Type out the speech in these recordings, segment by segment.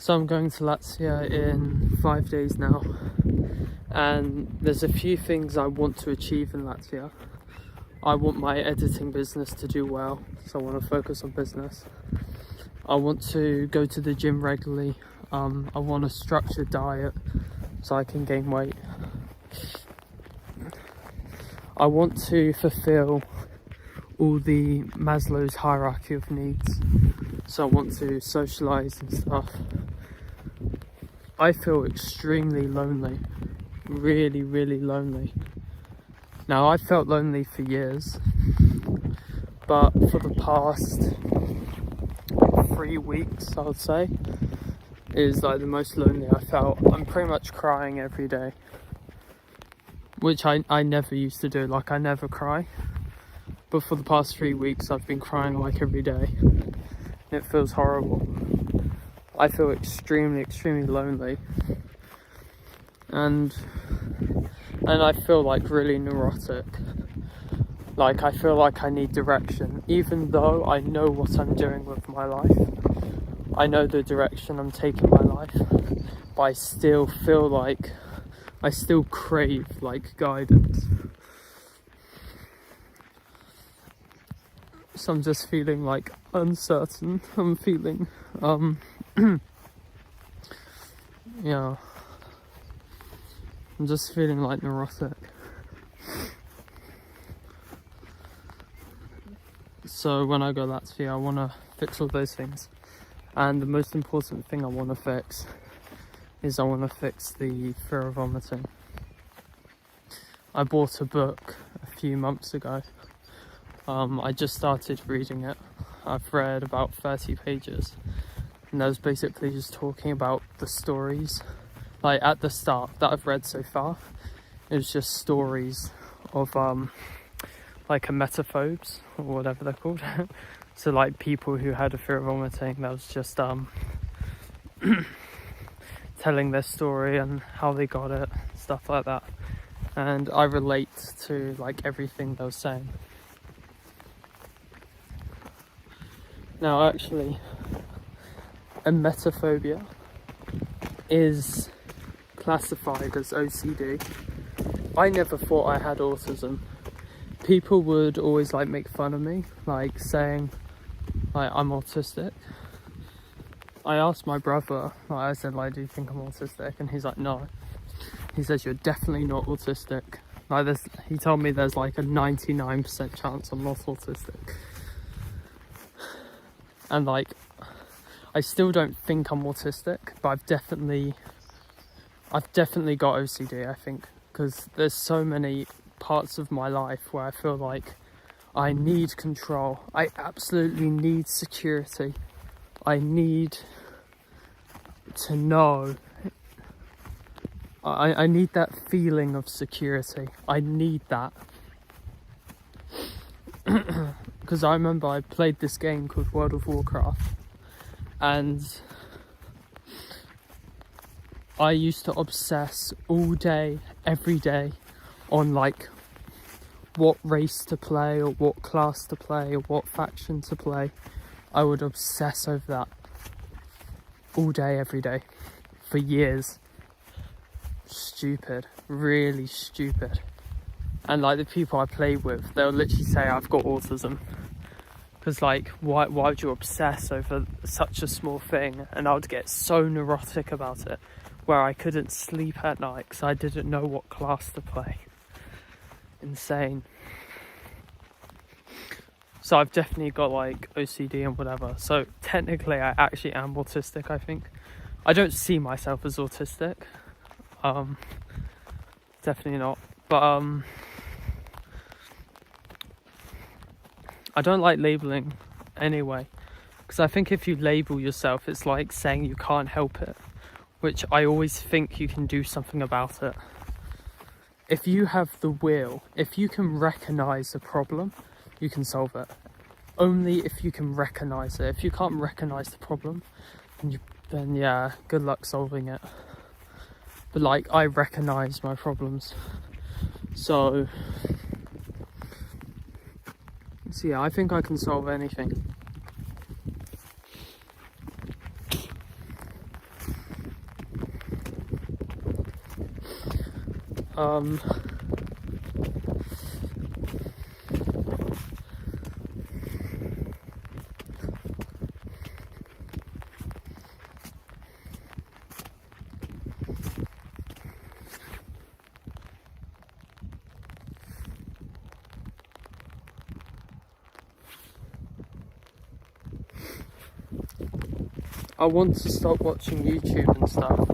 So I'm going to Latvia in 5 days now, and there's a few things I want to achieve in Latvia. I want my editing business to do well, so I want to focus on business. I want to go to the gym regularly. I want a structured diet so I can gain weight. I want to fulfill all the Maslow's hierarchy of needs, so I want to socialise and stuff. I feel extremely lonely, really, really lonely. Now, I've felt lonely for years, but for the past 3 weeks, I would say, is like the most lonely I felt. I'm pretty much crying every day, which I never used to do. Like, I never cry, but for the past 3 weeks I've been crying like every day. It feels horrible. I feel extremely, extremely lonely, and I feel like really neurotic. Like, I feel like I need direction, even though I know what I'm doing with my life. I know the direction I'm taking my life, but I still feel like I still crave like guidance. So I'm just feeling like uncertain. I'm feeling yeah, I'm just feeling like neurotic. So when I go Latvia, I want to fix all those things, and the most important thing I want to fix is I want to fix the fear of vomiting. I bought a book a few months ago. I just started reading it. I've read about 30 pages, and that was basically just talking about the stories. Like, at the start that I've read so far, it was just stories of like emetophobes, or whatever they're called. So like people who had a fear of vomiting, that was just telling their story and how they got it, stuff like that. And I relate to like everything they were saying. Now, actually, emetophobia is classified as OCD. I never thought I had autism. People would always like make fun of me, like saying like I'm autistic. I asked my brother, like, I said, like, do you think I'm autistic? And he's like, no. He says, you're definitely not autistic. Like, he told me there's like a 99% chance I'm not autistic. And like, I still don't think I'm autistic, but I've definitely got OCD, I think, because there's so many parts of my life where I feel like I need control. I absolutely need security. I need to know. I need that feeling of security. I need that. Because I remember I played this game called World of Warcraft, and I used to obsess all day, every day, on like what race to play, or what class to play, or what faction to play. I would obsess over that all day, every day, for years. Stupid, really stupid. And like the people I played with, they'll literally say I've got autism. Because like, why would you obsess over such a small thing? And I would get so neurotic about it, where I couldn't sleep at night because I didn't know what class to play. Insane. So I've definitely got like OCD and whatever. So technically I actually am autistic, I think. I don't see myself as autistic. Definitely not. But I don't like labeling anyway, because I think if you label yourself, it's like saying you can't help it, which I always think you can do something about it. If you have the will, if you can recognize a problem, you can solve it. Only if you can recognize it. If you can't recognize the problem, then yeah, good luck solving it. But like, I recognize my problems, so yeah, I think I can solve anything. I want to stop watching YouTube and stuff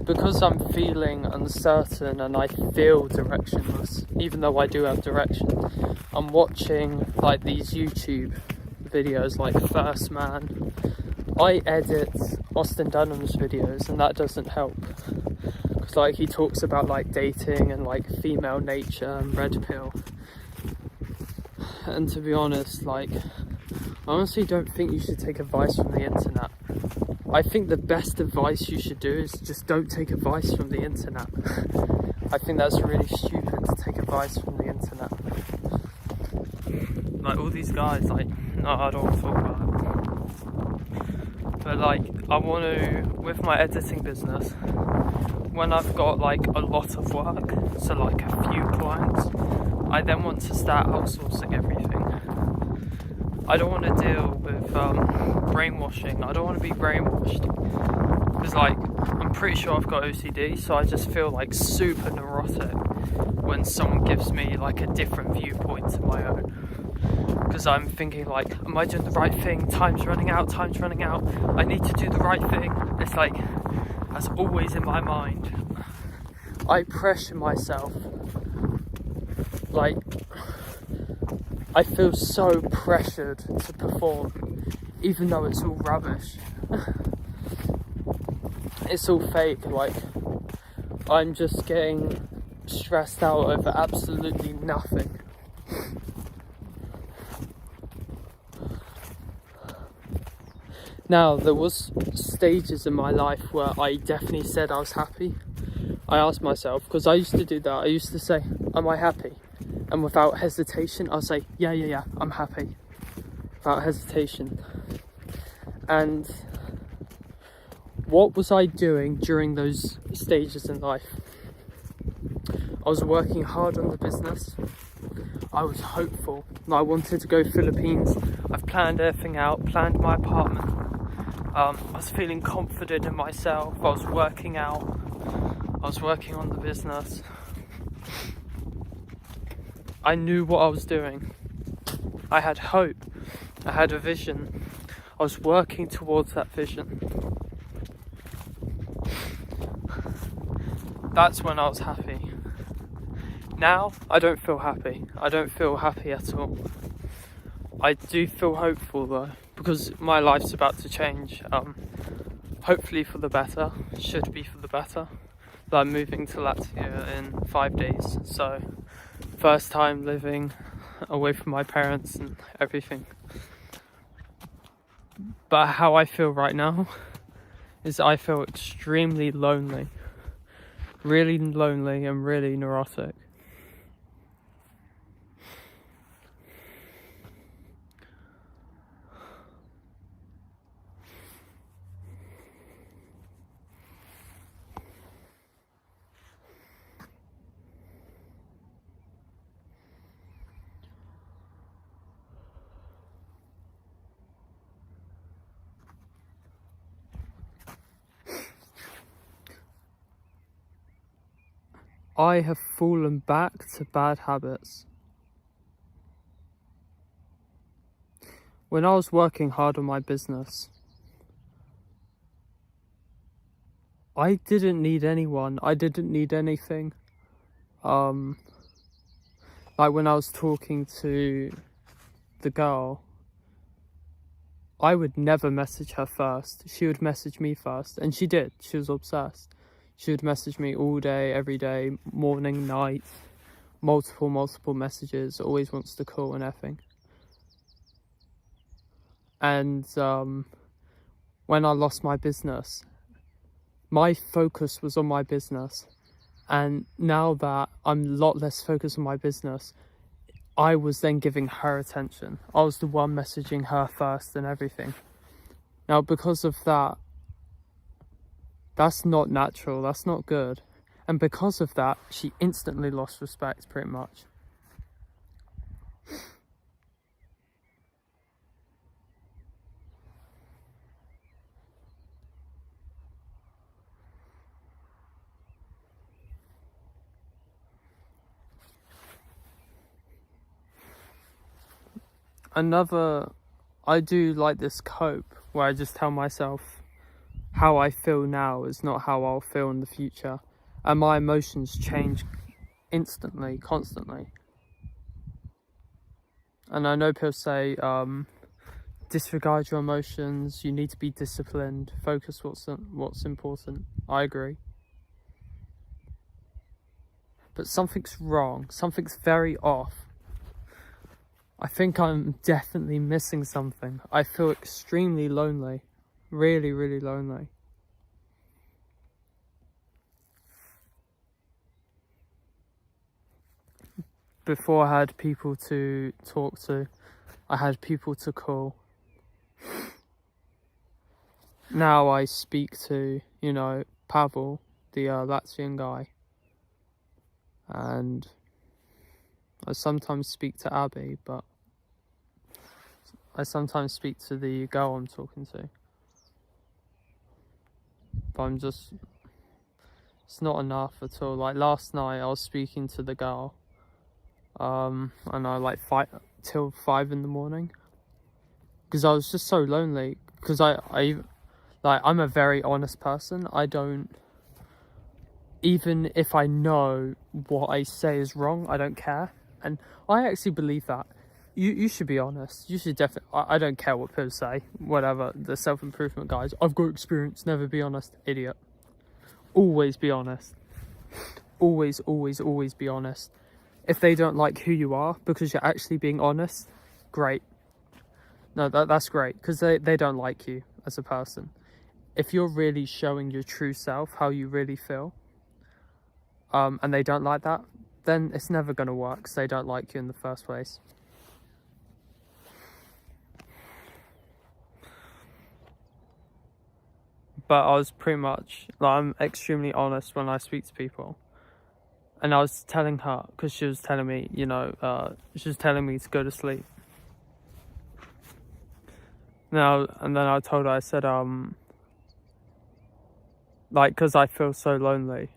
because I'm feeling uncertain and I feel directionless, even though I do have direction. I'm watching like these YouTube videos like First Man. I edit Austin Dunham's videos and that doesn't help because like he talks about like dating and like female nature and red pill. And to be honest, like, I honestly don't think you should take advice from the internet. I think the best advice you should do is just don't take advice from the internet. I think that's really stupid to take advice from the internet. Like all these guys, like, no, I don't want to talk about it. But like, I want to, with my editing business, when I've got like a lot of work, so like a few clients, I then want to start outsourcing everything. I don't want to deal with brainwashing. I don't want to be brainwashed because like I'm pretty sure I've got OCD, so I just feel like super neurotic when someone gives me like a different viewpoint to my own, because I'm thinking like, am I doing the right thing? Time's running out, I need to do the right thing. It's like, that's always in my mind. I pressure myself, like I feel so pressured to perform, even though it's all rubbish. It's all fake, like, I'm just getting stressed out over absolutely nothing. Now, there was stages in my life where I definitely said I was happy. I asked myself, because I used to do that, I used to say, am I happy? And without hesitation, I'll say, yeah, I'm happy. Without hesitation. And what was I doing during those stages in life? I was working hard on the business. I was hopeful. I wanted to go Philippines. I've planned everything out, planned my apartment. I was feeling confident in myself. I was working out. I was working on the business. I knew what I was doing. I had hope. I had a vision. I was working towards that vision. That's when I was happy. Now, I don't feel happy. I don't feel happy at all. I do feel hopeful though, because my life's about to change. Hopefully for the better. Should be for the better. But I'm moving to Latvia in 5 days, so first time living away from my parents and everything. But how I feel right now is I feel extremely lonely. Really lonely and really neurotic. I have fallen back to bad habits. When I was working hard on my business, I didn't need anyone. I didn't need anything. Like when I was talking to the girl, I would never message her first. She would message me first, and she did. She was obsessed. She would message me all day, every day, morning, night, multiple messages, always wants to call and everything. And when I lost my business, my focus was on my business. And now that I'm a lot less focused on my business, I was then giving her attention. I was the one messaging her first and everything. Now, because of that, that's not natural, that's not good. And because of that, she instantly lost respect, pretty much. I do like this cope where I just tell myself how I feel now is not how I'll feel in the future. And my emotions change instantly, constantly. And I know people say, disregard your emotions, you need to be disciplined, focus what's important. I agree. But something's wrong, something's very off. I think I'm definitely missing something. I feel extremely lonely. Really, really lonely. Before I had people to talk to, I had people to call. Now I speak to, Pavel, the Latvian guy. And I sometimes speak to Abby, but I sometimes speak to the girl I'm talking to. But it's not enough at all. Like last night I was speaking to the girl, and I fight till 5 in the morning. Because I was just so lonely, because I'm a very honest person. I don't, even if I know what I say is wrong, I don't care. And I actually believe that. You should be honest. You should definitely, I don't care what people say, whatever, the self-improvement guys. I've got experience, never be honest. Idiot. Always be honest. Always, always, always be honest. If they don't like who you are because you're actually being honest, great. No, that's great, because they don't like you as a person. If you're really showing your true self, how you really feel, and they don't like that, then it's never going to work, because they don't like you in the first place. But I was pretty much, I'm extremely honest when I speak to people. And I was telling her, because she was telling me, she was telling me to go to sleep. And then I told her, I said, because I feel so lonely,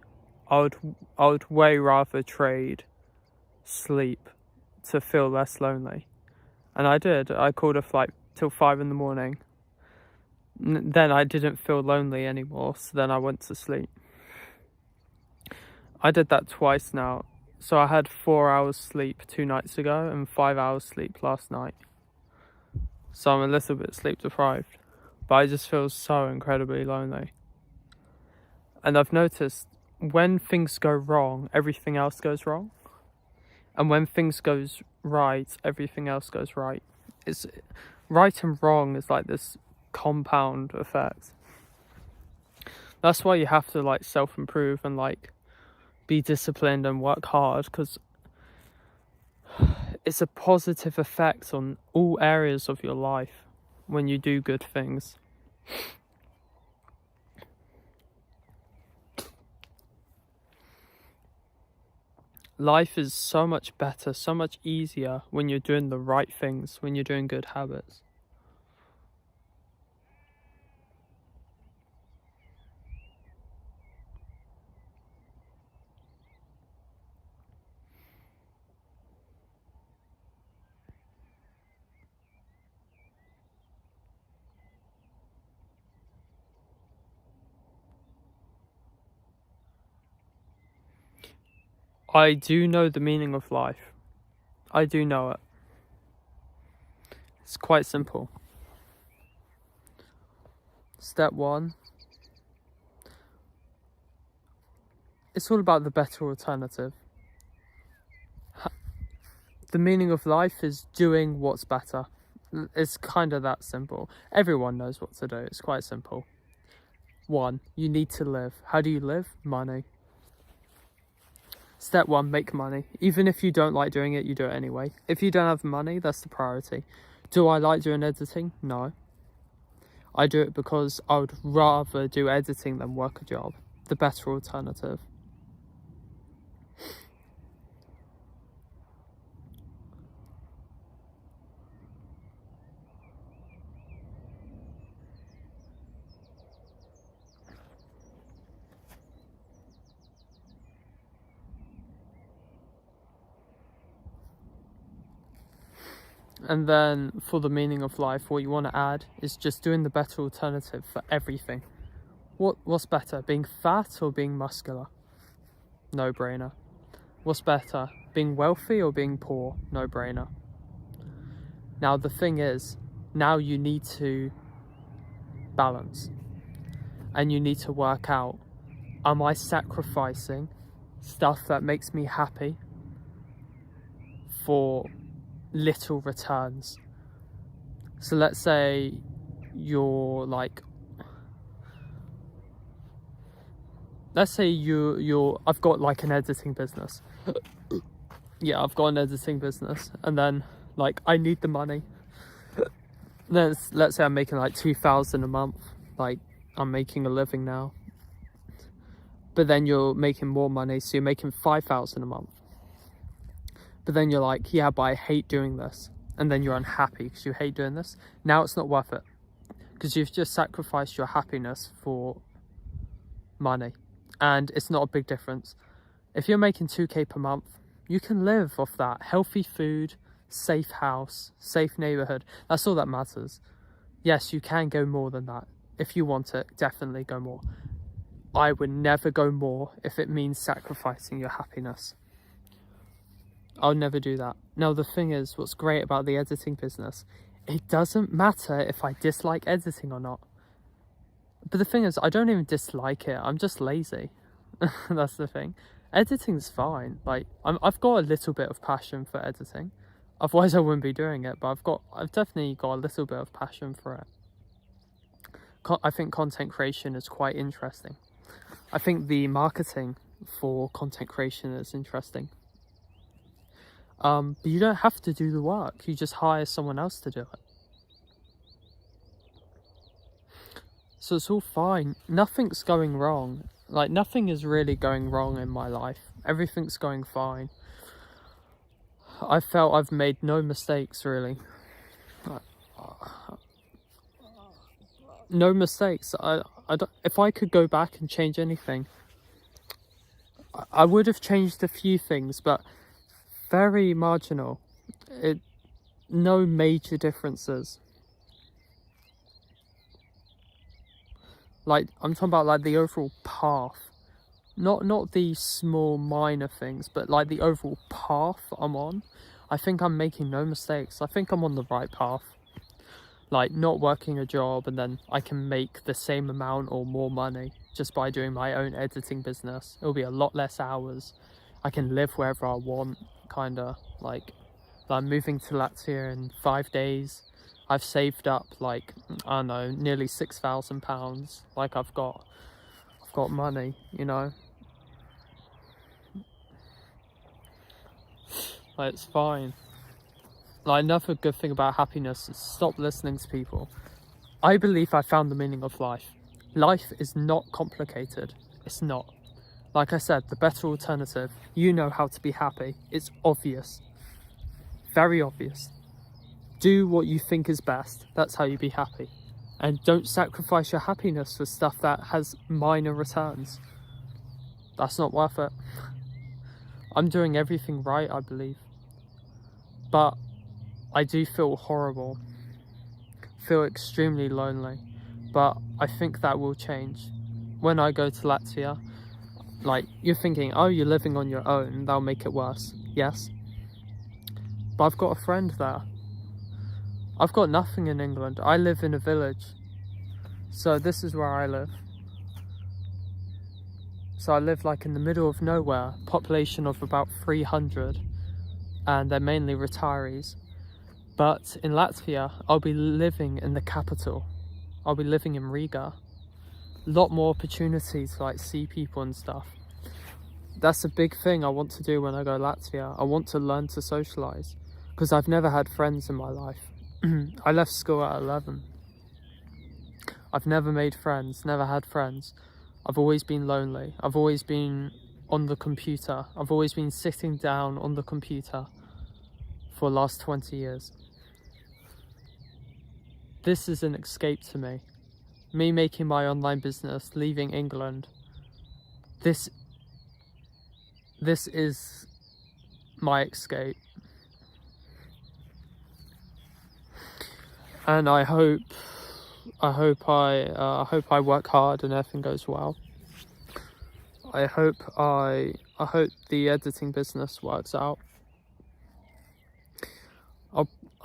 I would way rather trade sleep to feel less lonely. And I did. I called her for till 5 in the morning. Then I didn't feel lonely anymore, so then I went to sleep. I did that twice now. So I had 4 hours sleep 2 nights ago and 5 hours sleep last night. So I'm a little bit sleep deprived, but I just feel so incredibly lonely. And I've noticed when things go wrong, everything else goes wrong. And when things goes right, everything else goes right. It's right and wrong is like this compound effect. That's why you have to self-improve and be disciplined and work hard, because it's a positive effect on all areas of your life when you do good things. Life is so much better, so much easier when you're doing the right things, when you're doing good habits. I do know the meaning of life. I do know it. It's quite simple. Step 1. It's all about the better alternative. The meaning of life is doing what's better. It's kind of that simple. Everyone knows what to do. It's quite simple. 1. You need to live. How do you live? Money. Step 1, make money. Even if you don't like doing it, you do it anyway. If you don't have money, that's the priority. Do I like doing editing? No. I do it because I would rather do editing than work a job. The better alternative. And then for the meaning of life, what you want to add is just doing the better alternative for everything. What's better, being fat or being muscular? No brainer. What's better, being wealthy or being poor? No brainer. Now the thing is, now you need to balance, and you need to work out, am I sacrificing stuff that makes me happy for little returns? So let's say you're like, I've got like an editing business. Yeah, I've got an editing business, and then like I need the money. Then let's say I'm making like 2,000 a month, like I'm making a living now. But then you're making more money, so you're making 5,000 a month. But then you're like, yeah, but I hate doing this. And then you're unhappy because you hate doing this. Now it's not worth it, because you've just sacrificed your happiness for money. And it's not a big difference. If you're making 2k per month, you can live off that. Healthy food, safe house, safe neighborhood. That's all that matters. Yes, you can go more than that. If you want it, definitely go more. I would never go more if it means sacrificing your happiness. I'll never do that. Now the thing is, what's great about the editing business, it doesn't matter if I dislike editing or not. But the thing is, I don't even dislike it, I'm just lazy. That's the thing. Editing's fine. Like, I've got a little bit of passion for editing. Otherwise I wouldn't be doing it, but I've definitely got a little bit of passion for it. I think content creation is quite interesting. I think the marketing for content creation is interesting. But you don't have to do the work. You just hire someone else to do it. So it's all fine. Nothing's going wrong. Like, nothing is really going wrong in my life. Everything's going fine. I felt I've made no mistakes, really. No mistakes. I don't, if I could go back and change anything, I would have changed a few things, but very marginal. No major differences. Like, I'm talking about like the overall path, not the small minor things, but like the overall path I'm on. I think I'm making no mistakes. I think I'm on the right path. Like, not working a job and then I can make the same amount or more money just by doing my own editing business. It'll be a lot less hours. I can live wherever I want, kind of. Like, I'm moving to Latvia in 5 days. I've saved up like, I don't know, nearly £6,000. Like, I've got money, you know. Like, it's fine. Like, another good thing about happiness is stop listening to people. I believe I found the meaning of life. Life is not complicated. It's not. Like I said, the better alternative, you know how to be happy. It's obvious. Very obvious. Do what you think is best. That's how you be happy. And don't sacrifice your happiness for stuff that has minor returns. That's not worth it. I'm doing everything right, I believe. But I do feel horrible. Feel extremely lonely. But I think that will change. When I go to Latvia, like, you're thinking, oh, you're living on your own, that'll make it worse. Yes. But I've got a friend there. I've got nothing in England. I live in a village. So this is where I live. So I live like in the middle of nowhere, population of about 300, and they're mainly retirees. But in Latvia, I'll be living in the capital. I'll be living in Riga. A lot more opportunities to like see people and stuff. That's a big thing I want to do when I go to Latvia. I want to learn to socialise, because I've never had friends in my life. I left school at 11. I've never made friends, never had friends. I've always been lonely. I've always been on the computer. I've always been sitting down on the computer for the last 20 years. This is an escape to me. Me making my online business, leaving England. This is my escape. and I hope I work hard and everything goes well. I hope the editing business works out.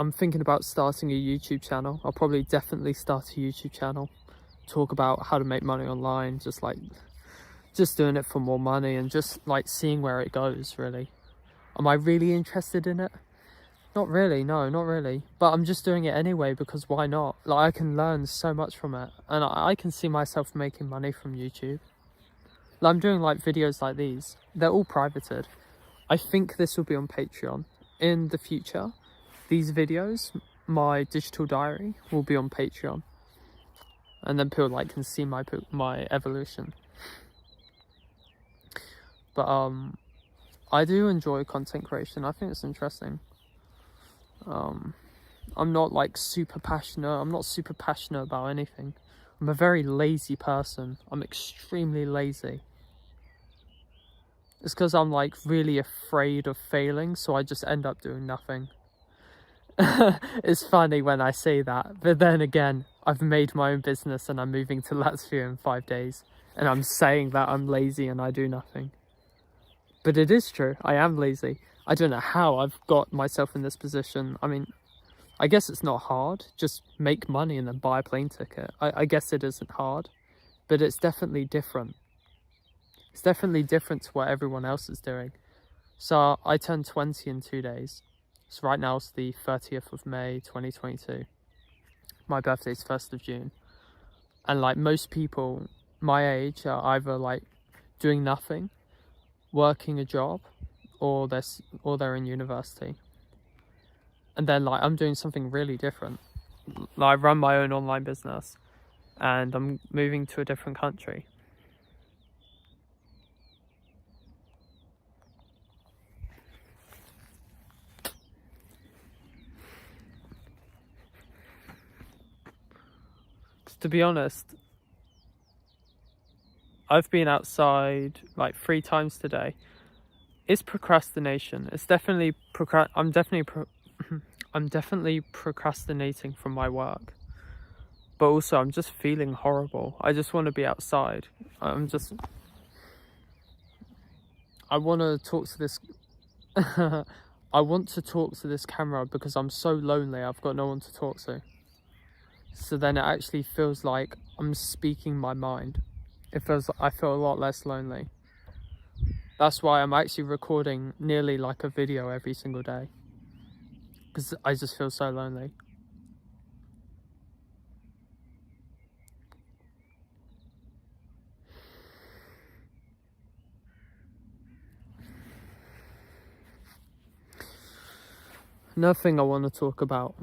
I'm thinking about starting a YouTube channel. I'll probably definitely start a YouTube channel, talk about how to make money online, just doing it for more money and just like seeing where it goes. Really, am I really interested in it? Not really, no, not really. But I'm just doing it anyway because why not? Like, I can learn so much from it, and I can see myself making money from YouTube. Like, I'm doing like videos like these. They're all privated. I think this will be on Patreon in the future. These videos, my digital diary, will be on Patreon, and then people like can see my evolution. But I do enjoy content creation. I think it's interesting. I'm not like super passionate. I'm not super passionate about anything. I'm a very lazy person. I'm extremely lazy. It's because I'm like really afraid of failing, so I just end up doing nothing. It's funny when I say that, but then again, I've made my own business and I'm moving to Latvia in 5 days, and I'm saying that I'm lazy and I do nothing. But it is true, I am lazy. I don't know how I've got myself in this position. I mean, I guess it's not hard. Just make money and then buy a plane ticket. I guess it isn't hard, but it's definitely different. It's definitely different to what everyone else is doing. So I turned 20 in 2 days. So right now it's the 30th of May, 2022. My birthday's 1st of June. And like most people my age are either like doing nothing, working a job, or they're in university. And then like I'm doing something really different. Like, I run my own online business and I'm moving to a different country. To be honest, I've been outside like 3 times today. It's procrastination. It's definitely I'm definitely procrastinating from my work. But also I'm just feeling horrible. I just want to be outside. I want to talk to this I want to talk to this camera because I'm so lonely. I've got no one to talk to. So then it actually feels like I'm speaking my mind. I feel a lot less lonely. That's why I'm actually recording nearly like a video every single day, because I just feel so lonely. Another thing I want to talk about,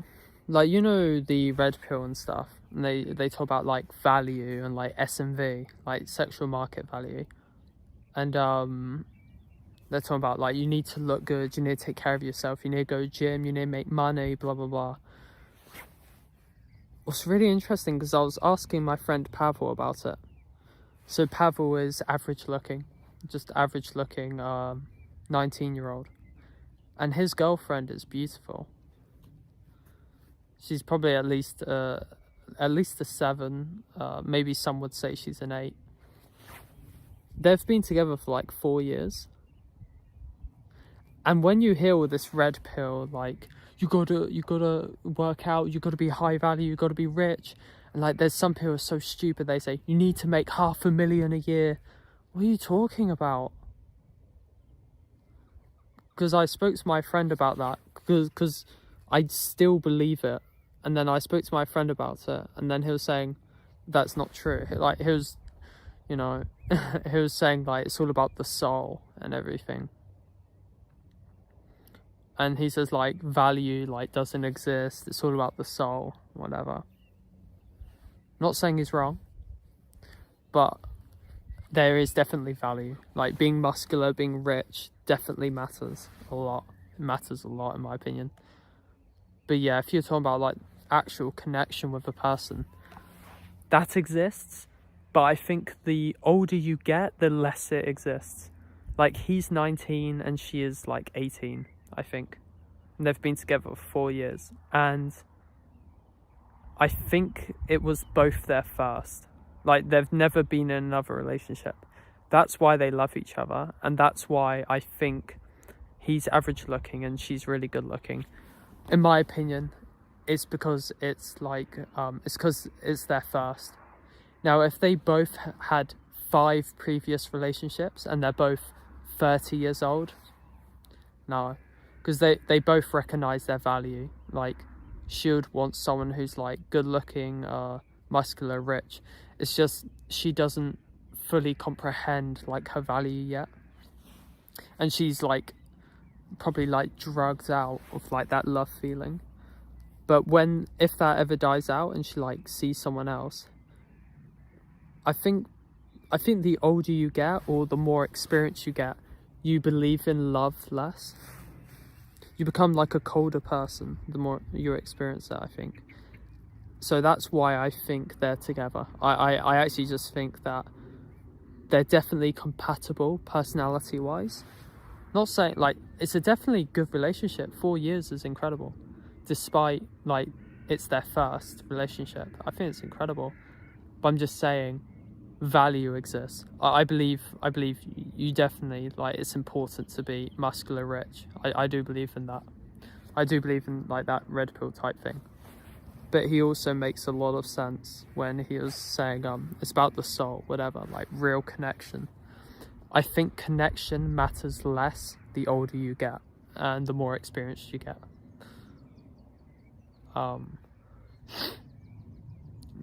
like, you know, the red pill and stuff, and they talk about like value and like SMV, like sexual market value, and they're talking about like you need to look good, you need to take care of yourself, you need to go to gym, you need to make money, blah blah blah. What's really interesting, because I was asking my friend Pavel about it. So Pavel is average looking, just average looking 19-year-old, and his girlfriend is beautiful. She's probably at least a 7, maybe some would say she's an 8. They've been together for like 4 years. And when you hear all this red pill, like, you gotta work out, you gotta be high value, you gotta be rich, and like there's some people who are so stupid, they say you need to make $500,000 a year. What are you talking about? Because I spoke to my friend about that, because I still believe it. And then I spoke to my friend about it, and then he was saying that's not true. Like, he was, you know, he was saying like it's all about the soul and everything. And he says like value like doesn't exist, it's all about the soul, whatever. Not saying he's wrong, but there is definitely value. Like, being muscular, being rich definitely matters a lot. It matters a lot in my opinion. But yeah, if you're talking about like actual connection with a person, that exists, but I think the older you get, the less it exists. Like, he's 19 and she is like 18, I think. And they've been together for 4 years, and I think it was both their first. Like, they've never been in another relationship. That's why they love each other, and that's why I think he's average looking and she's really good looking. In my opinion, it's because it's their first. Now, if they both had 5 previous relationships and they're both 30 years old, no, because they both recognize their value. Like, she would want someone who's like good looking, muscular, rich. It's just she doesn't fully comprehend like her value yet, and she's like probably like drugged out of like that love feeling. But if that ever dies out and she like sees someone else, I think the older you get or the more experience you get, you believe in love less. You become like a colder person the more you experience that, I think. So that's why I think they're together. I actually just think that they're definitely compatible personality wise. Not saying like it's a definitely good relationship. 4 years is incredible, despite like it's their first relationship. I think it's incredible, but I'm just saying value exists. I believe you definitely, like, it's important to be muscular rich. I do believe in that. I do believe in like that red pill type thing. But he also makes a lot of sense when he was saying it's about the soul, whatever, like real connection. I think connection matters less the older you get and the more experienced you get.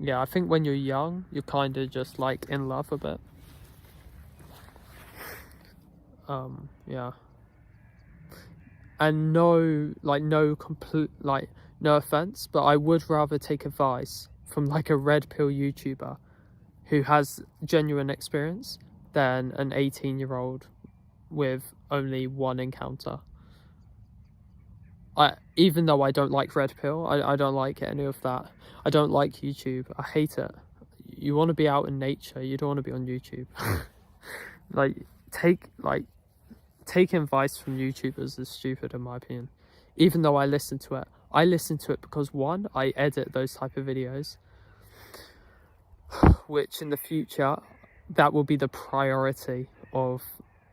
Yeah, I think when you're young, you're kind of just like in love a bit. Yeah. And no offense, but I would rather take advice from like a red pill YouTuber who has genuine experience than an 18-year-old with only one encounter. Even though I don't like red pill, I don't like any of that. I don't like YouTube. I hate it. You want to be out in nature. You don't want to be on YouTube. Taking advice from YouTubers is stupid in my opinion. Even though I listen to it because, one, I edit those type of videos, which in the future that will be the priority of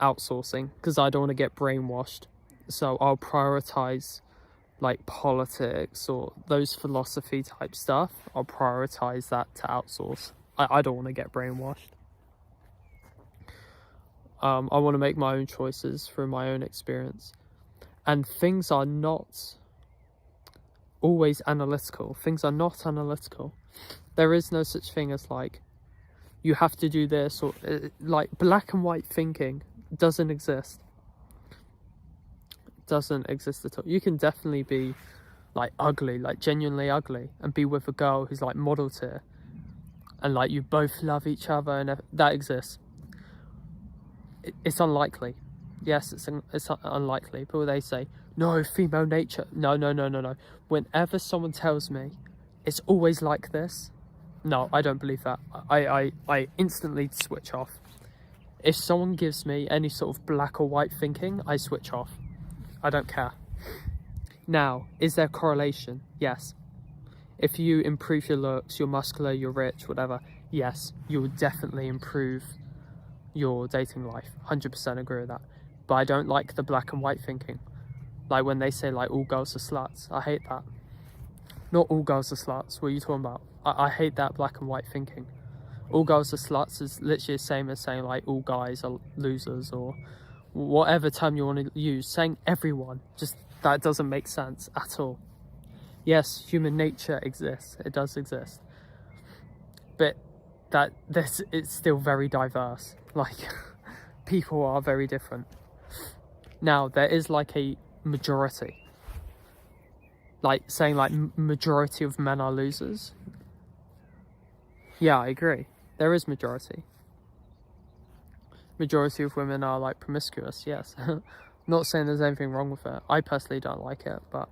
outsourcing, because I don't want to get brainwashed. So I'll prioritize like politics or those philosophy type stuff. I'll prioritize that to outsource. I don't want to get brainwashed. I want to make my own choices through my own experience, and things are not always analytical. There is no such thing as like you have to do this, or like black and white thinking doesn't exist. Doesn't exist at all. You can definitely be like ugly, like genuinely ugly, and be with a girl who's like model tier, and like you both love each other, and that exists. It's unlikely. Yes, it's unlikely. But they say, no, female nature. No. Whenever someone tells me it's always like this, no, I don't believe that. I instantly switch off. If someone gives me any sort of black or white thinking, I switch off. I don't care. Now, is there correlation? Yes. If you improve your looks, you're muscular, you're rich, whatever, yes, you will definitely improve your dating life. 100% agree with that. But I don't like the black and white thinking. Like when they say like all girls are sluts. I hate that. Not all girls are sluts. What are you talking about? I hate that black and white thinking. All girls are sluts is literally the same as saying like all guys are losers, or whatever term you want to use. Saying everyone, just that doesn't make sense at all. Yes, human nature exists. It does exist. But it's still very diverse. Like, people are very different. Now, there is like a majority. Like saying like majority of men are losers. Yeah, I agree. There is majority. Majority of women are like promiscuous, yes. Not saying there's anything wrong with it. I personally don't like it, but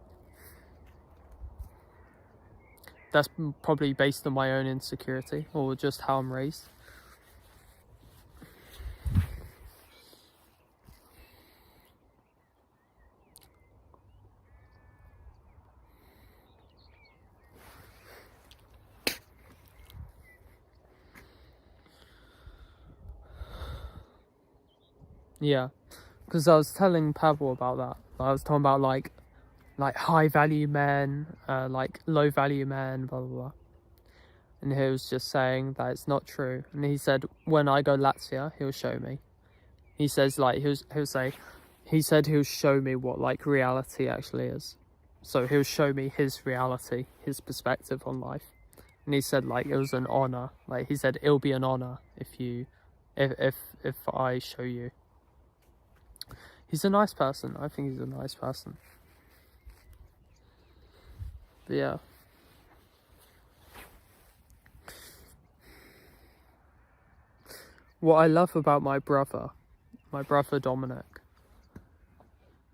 that's probably based on my own insecurity or just how I'm raised. Yeah, because I was telling Pavel about that. I was talking about like high value men, like low value men, blah blah blah. And he was just saying that it's not true. And he said when I go Latvia, he'll show me. He says like he said he'll show me what like reality actually is. So he'll show me his reality, his perspective on life. And he said like it was an honor. Like he said it'll be an honor if I show you. He's a nice person. I think he's a nice person. But yeah. What I love about my brother Dominic,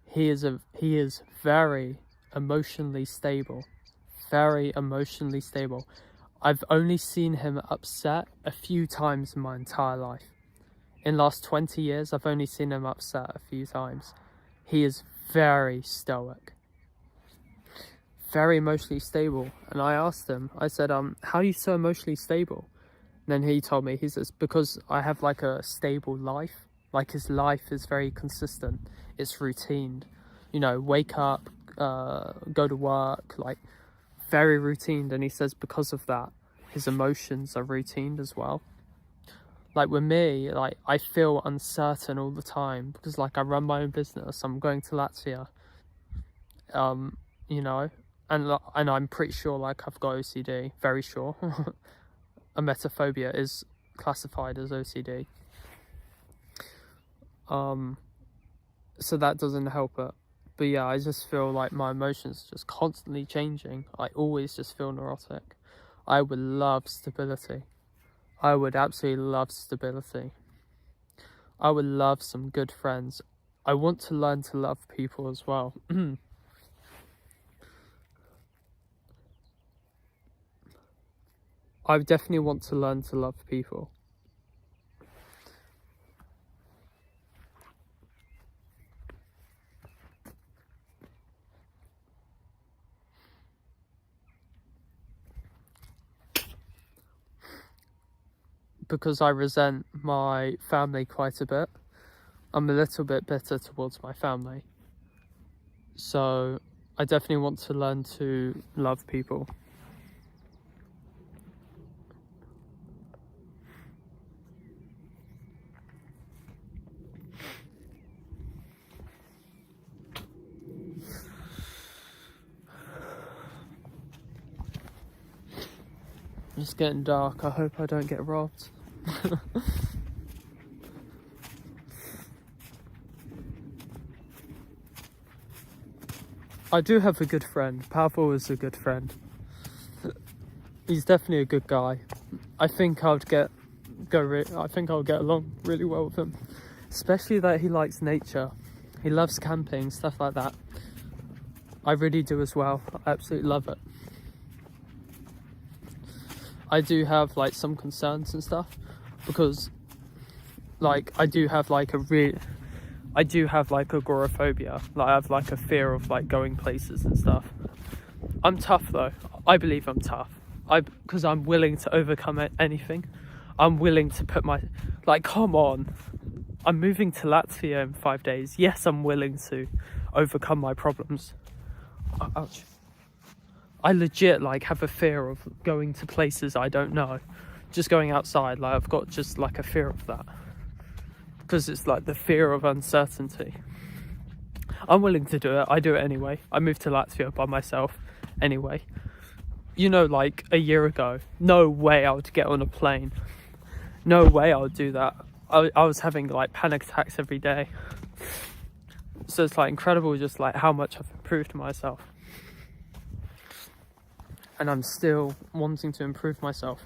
he is very emotionally stable. Very emotionally stable. I've only seen him upset a few times in my entire life. In the last 20 years, I've only seen him upset a few times. He is very stoic. Very emotionally stable. And I asked him, I said, how are you so emotionally stable? And then he told me, he says, because I have like a stable life. Like his life is very consistent. It's routine. You know, wake up, go to work, like very routine. And he says because of that, his emotions are routine as well. Like with me, like I feel uncertain all the time because like I run my own business. I'm going to Latvia, you know, and I'm pretty sure like I've got OCD, very sure. Emetophobia is classified as OCD. So that doesn't help it. But yeah, I just feel like my emotions just constantly changing. I always just feel neurotic. I would love stability. I would absolutely love stability. I would love some good friends. I want to learn to love people as well. I definitely want to learn to love people. Because I resent my family quite a bit. I'm a little bit bitter towards my family. So I definitely want to learn to love people. It's getting dark. I hope I don't get robbed. I do have a good friend. Pavel is a good friend. He's definitely a good guy. I think I'll get along really well with him. Especially that he likes nature. He loves camping, stuff like that. I really do as well. I absolutely love it. I do have like some concerns and stuff because like I do have like agoraphobia. Like I have like a fear of like going places and stuff. I'm tough though. I believe I'm tough. Because I'm willing to overcome anything. I'm willing to put come on. I'm moving to Latvia in 5 days. Yes, I'm willing to overcome my problems. Ouch. I legit like have a fear of going to places I don't know. Just going outside, like I've got just like a fear of that. Because it's like the fear of uncertainty. I'm willing to do it. I do it anyway. I moved to Latvia by myself anyway. You know, like a year ago, no way I would get on a plane. No way I would do that. I was having like panic attacks every day. So it's like incredible just like how much I've improved myself. And I'm still wanting to improve myself.